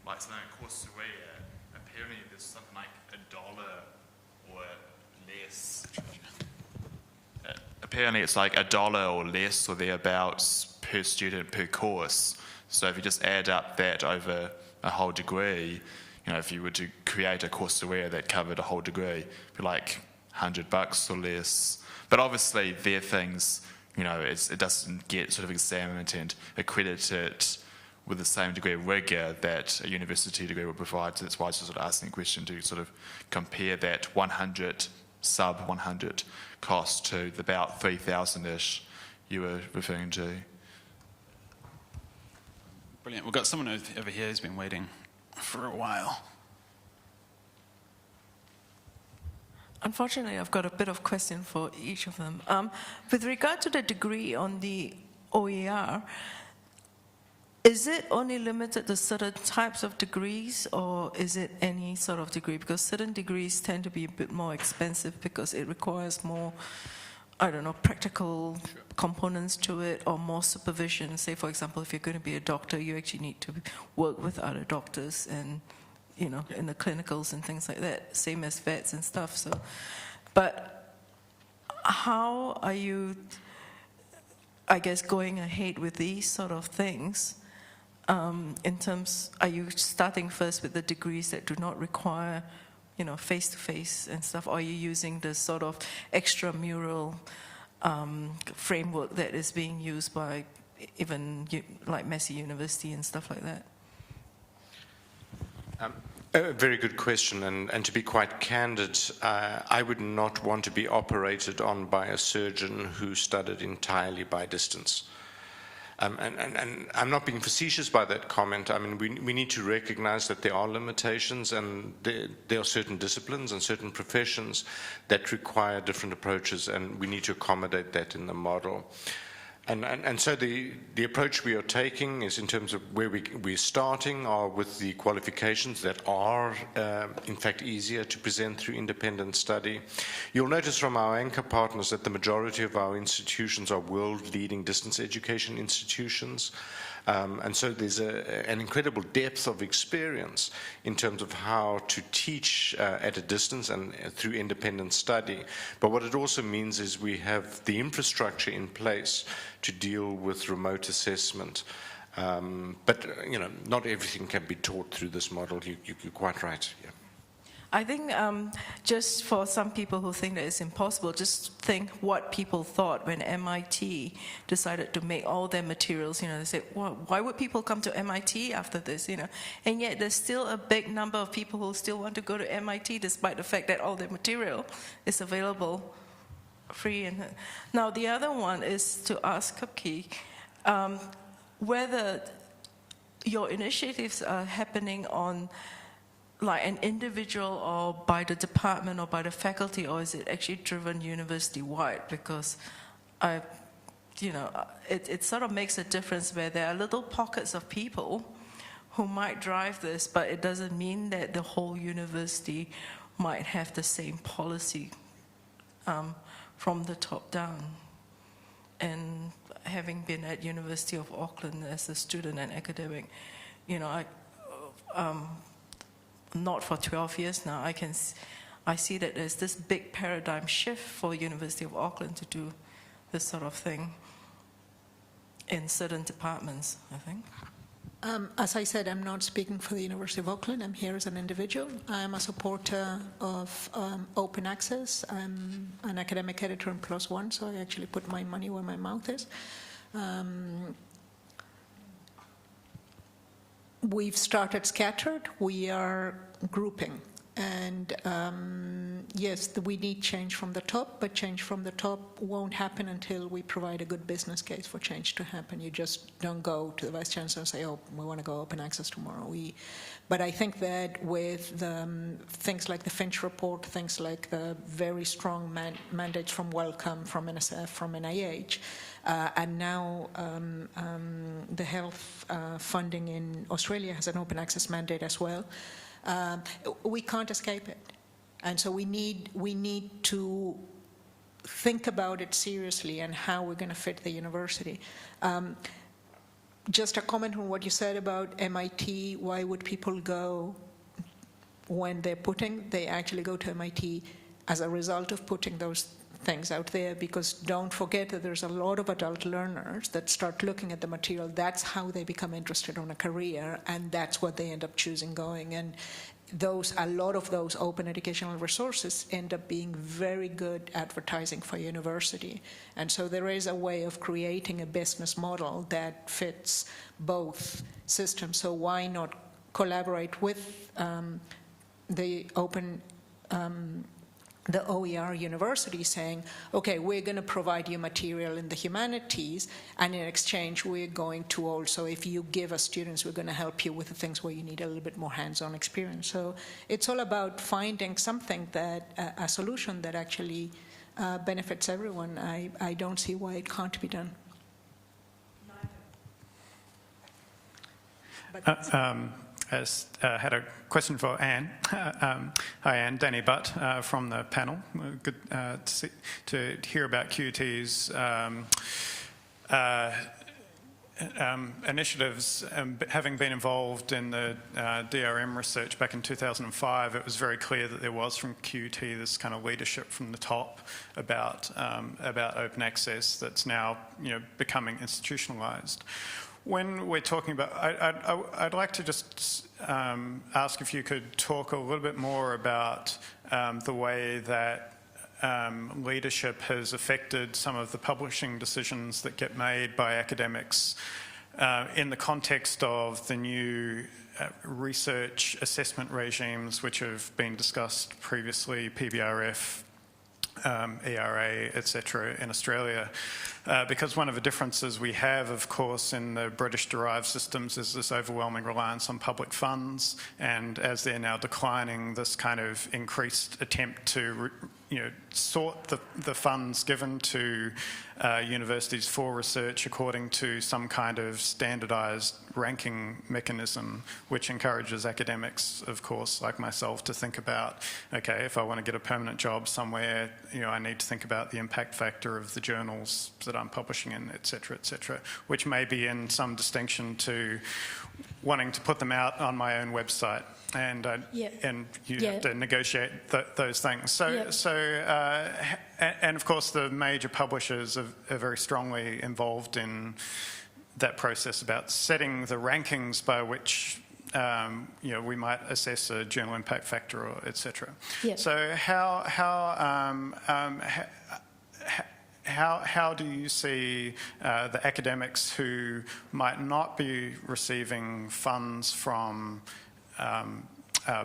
like something like Coursera. Apparently there's something like $1 or less. Apparently it's like $1 or less or thereabouts per student per course. So if you just add up that over a whole degree, you know, if you were to create a Coursera that covered a whole degree, it'd be like $100 or less. But obviously they're things, you know, it doesn't get sort of examined and accredited with the same degree of rigour that a university degree would provide. So that's why I was sort of asking the question to sort of compare that 100, sub 100 cost to the about 3,000-ish you were referring to. Brilliant. We've got someone over here who's been waiting for a while. Unfortunately, I've got a bit of question for each of them. With regard to the degree on the OER, is it only limited to certain types of degrees, or is it any sort of degree? Because certain degrees tend to be a bit more expensive because it requires more, I don't know, practical components to it, or more supervision. Say, for example, if you're going to be a doctor, you actually need to work with other doctors and, you know, in the clinicals and things like that, same as vets and stuff. So, but how are you, I guess, going ahead with these sort of things? In terms, are you starting first with the degrees that do not require, you know, face-to-face and stuff? Or are you using the sort of extramural framework that is being used by even like Massey University and stuff like that? A very good question, and to be quite candid, I would not want to be operated on by a surgeon who studied entirely by distance. And I'm not being facetious by that comment. I mean, we need to recognize that there are limitations, and there are certain disciplines and certain professions that require different approaches, and we need to accommodate that in the model. And so the approach we are taking is, in terms of where we're starting, are with the qualifications that are in fact easier to present through independent study. You'll notice from our anchor partners that the majority of our institutions are world-leading distance education institutions. And so there's an incredible depth of experience in terms of how to teach at a distance and through independent study. But what it also means is we have the infrastructure in place to deal with remote assessment. But, you know, not everything can be taught through this model. You're quite right, yeah. I think just for some people who think that it's impossible, just think what people thought when MIT decided to make all their materials. You know, they said, well, why would people come to MIT after this? You know, and yet there's still a big number of people who still want to go to MIT, despite the fact that all their material is available free. And now the other one is to ask Cupkey whether your initiatives are happening on like an individual or by the department or by the faculty, or is it actually driven university-wide? Because it sort of makes a difference where there are little pockets of people who might drive this, but it doesn't mean that the whole university might have the same policy from the top down. And having been at University of Auckland as a student and academic, you know, not for 12 years now, I see that there's this big paradigm shift for University of Auckland to do this sort of thing in certain departments, I think. As I said, I'm not speaking for the University of Auckland. I'm here as an individual. I'm a supporter of open access. I'm an academic editor in PLOS ONE, so I actually put my money where my mouth is. We've started scattered. We are grouping. And yes, we need change from the top, but change from the top won't happen until we provide a good business case for change to happen. You just don't go to the Vice Chancellor and say, oh, we want to go open access tomorrow. But I think that with things like the Finch report, things like the very strong mandates from Wellcome, from NSF, from NIH, and now the health funding in Australia has an open access mandate as well. We can't escape it. And so we need to think about it seriously and how we're going to fit the university. Just a comment on what you said about MIT, why would people go when they actually go to MIT as a result of putting those things out there, because don't forget that there's a lot of adult learners that start looking at the material. That's how they become interested in a career, and that's what they end up choosing going. And a lot of those open educational resources end up being very good advertising for university. And so there is a way of creating a business model that fits both systems. So why not collaborate with the open the OER university saying, okay, we're going to provide you material in the humanities, and in exchange we're going to also, if you give us students, we're going to help you with the things where you need a little bit more hands-on experience. So it's all about finding something that, a solution that actually benefits everyone. I don't see why it can't be done. Had a question for Anne. Hi, Anne. Danny Butt from the panel. Good to hear about QUT's initiatives. Having been involved in the DRM research back in 2005, it was very clear that there was from QUT this kind of leadership from the top about open access that's now becoming institutionalised. When we're talking about, I'd like to just ask if you could talk a little bit more about the way that leadership has affected some of the publishing decisions that get made by academics in the context of the new research assessment regimes which have been discussed previously, PBRF, ERA, etc. in Australia. Because one of the differences we have, of course, in the British-derived systems is this overwhelming reliance on public funds, and as they're now declining, this kind of increased attempt to sort the funds given to universities for research according to some kind of standardised ranking mechanism, which encourages academics, of course, like myself, to think about, okay, if I want to get a permanent job somewhere, I need to think about the impact factor of the journals that I'm publishing in, etc., which may be in some distinction to wanting to put them out on my own website. And you have to negotiate those things. And of course, the major publishers are very strongly involved in that process about setting the rankings by which we might assess a journal impact factor, or etc. Yeah. So how do you see the academics who might not be receiving funds from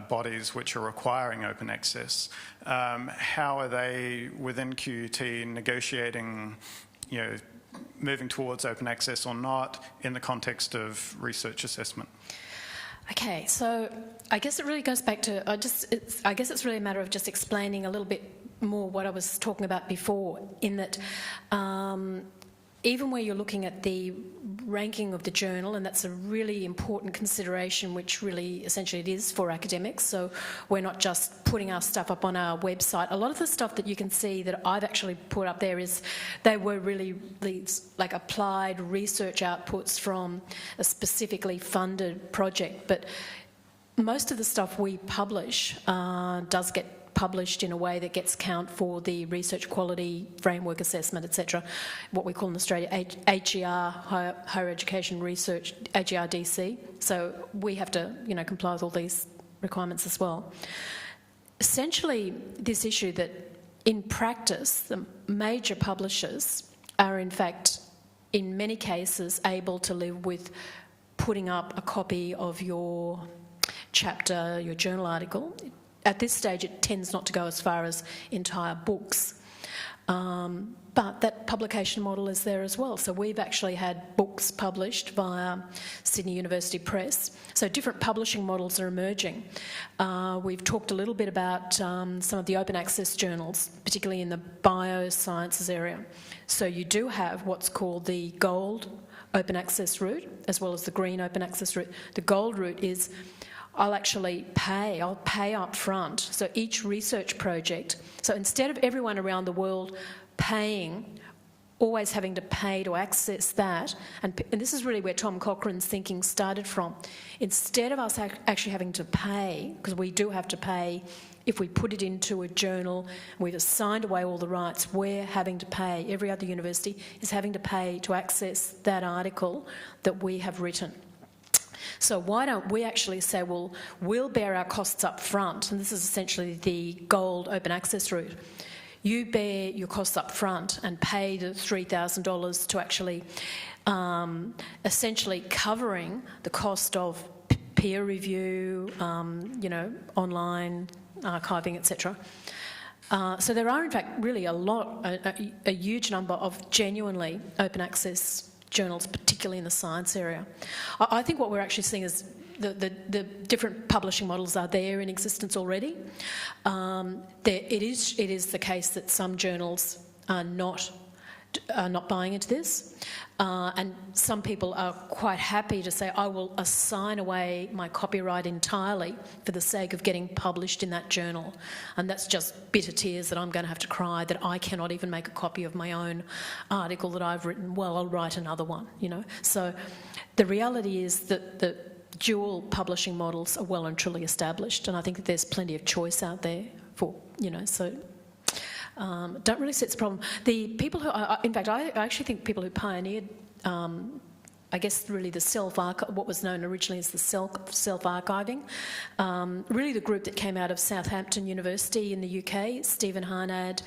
bodies which are requiring open access, how are they within QUT negotiating, moving towards open access or not in the context of research assessment? Okay, so I guess it really goes back to, I guess it's really a matter of just explaining a little bit more what I was talking about before, in that even where you're looking at the ranking of the journal, and that's a really important consideration, which really essentially it is for academics. So we're not just putting our stuff up on our website. A lot of the stuff that you can see that I've actually put up there they were really like applied research outputs from a specifically funded project. But most of the stuff we publish does get published in a way that gets count for the research quality framework assessment, etc., what we call in Australia HER, Higher Education Research, HERDC. So we have to, comply with all these requirements as well. Essentially, this issue that in practice, the major publishers are in fact, in many cases, able to live with putting up a copy of your chapter, your journal article. At this stage, it tends not to go as far as entire books. But that publication model is there as well. So we've actually had books published via Sydney University Press. So different publishing models are emerging. We've talked a little bit about some of the open access journals, particularly in the biosciences area. So you do have what's called the gold open access route, as well as the green open access route. The gold route is I'll pay up front. So each research project, so instead of everyone around the world always having to pay to access that, and this is really where Tom Cochrane's thinking started from, instead of us actually having to pay, because we do have to pay if we put it into a journal, we've assigned away all the rights, we're having to pay, every other university is having to pay to access that article that we have written. So why don't we actually say, well, we'll bear our costs up front, and this is essentially the gold open access route. You bear your costs up front and pay the $3,000 to actually essentially covering the cost of peer review, online archiving, etc. So there are, in fact, really a huge number of genuinely open access journals, particularly in the science area. I think what we're actually seeing is the different publishing models are there in existence already. It is the case that some journals are not buying into this, and some people are quite happy to say, I will assign away my copyright entirely for the sake of getting published in that journal. And that's just bitter tears that I'm going to have to cry that I cannot even make a copy of my own article that I've written. Well, I'll write another one, So the reality is that the dual publishing models are well and truly established, and I think that there's plenty of choice out there for, so... don't really see it's a problem. The people who, in fact, I actually think people who pioneered, I guess, really what was known originally as the self-archiving, really the group that came out of Southampton University in the UK, Stephen Harnad,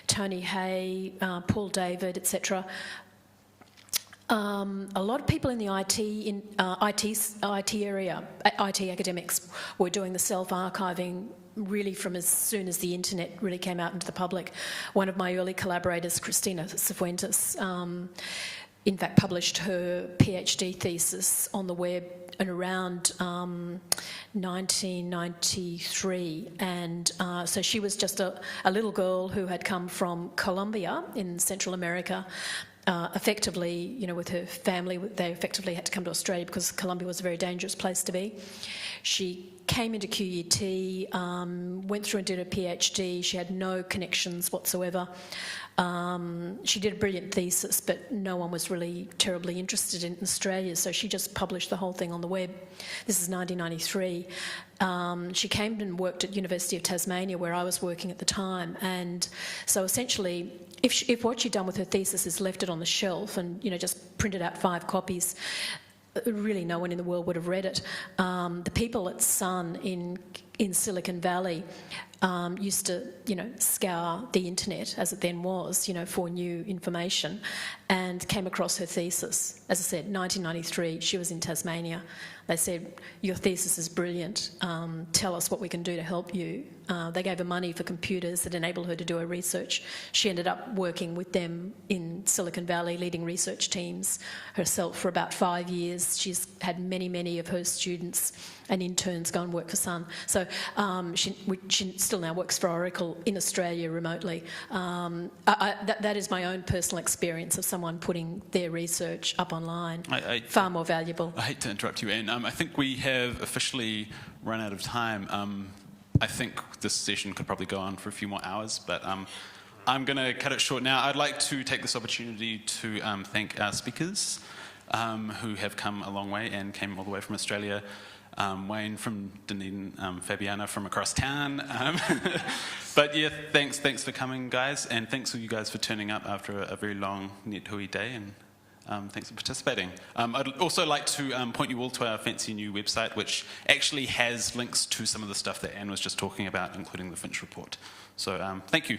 Tony Hay, Paul David, etc. A lot of people in the IT area, IT academics, were doing the self-archiving really from as soon as the internet really came out into the public. One of my early collaborators, Cristina Cifuentes, in fact published her PhD thesis on the web in around 1993, and so she was just a little girl who had come from Colombia in Central America. Effectively, with her family, they effectively had to come to Australia because Colombia was a very dangerous place to be. She came into QUT, went through and did a PhD. She had no connections whatsoever. She did a brilliant thesis, but no one was really terribly interested in Australia, so she just published the whole thing on the web. This is 1993. She came and worked at University of Tasmania, where I was working at the time, and so essentially, if what she'd done with her thesis is left it on the shelf and just printed out 5 copies, really no one in the world would have read it. The people at Sun in Silicon Valley used to, scour the internet, as it then was, for new information, and came across her thesis. As I said, 1993, she was in Tasmania. They said, your thesis is brilliant, tell us what we can do to help you. They gave her money for computers that enabled her to do her research. She ended up working with them in Silicon Valley, leading research teams herself for about 5 years. She's had many of her students and interns go and work for Sun. So she still now works for Oracle in Australia remotely. That is my own personal experience of someone putting their research up online. Far more valuable. I hate to interrupt you, Anne. I think we have officially run out of time. I think this session could probably go on for a few more hours, but I'm going to cut it short now. I'd like to take this opportunity to thank our speakers who have come a long way and came all the way from Australia. Wayne from Dunedin, Fabiana from across town. But yeah, thanks for coming, guys, and thanks to you guys for turning up after a very long NetHui day, and thanks for participating. I'd also like to point you all to our fancy new website, which actually has links to some of the stuff that Anne was just talking about, including the Finch report. So thank you.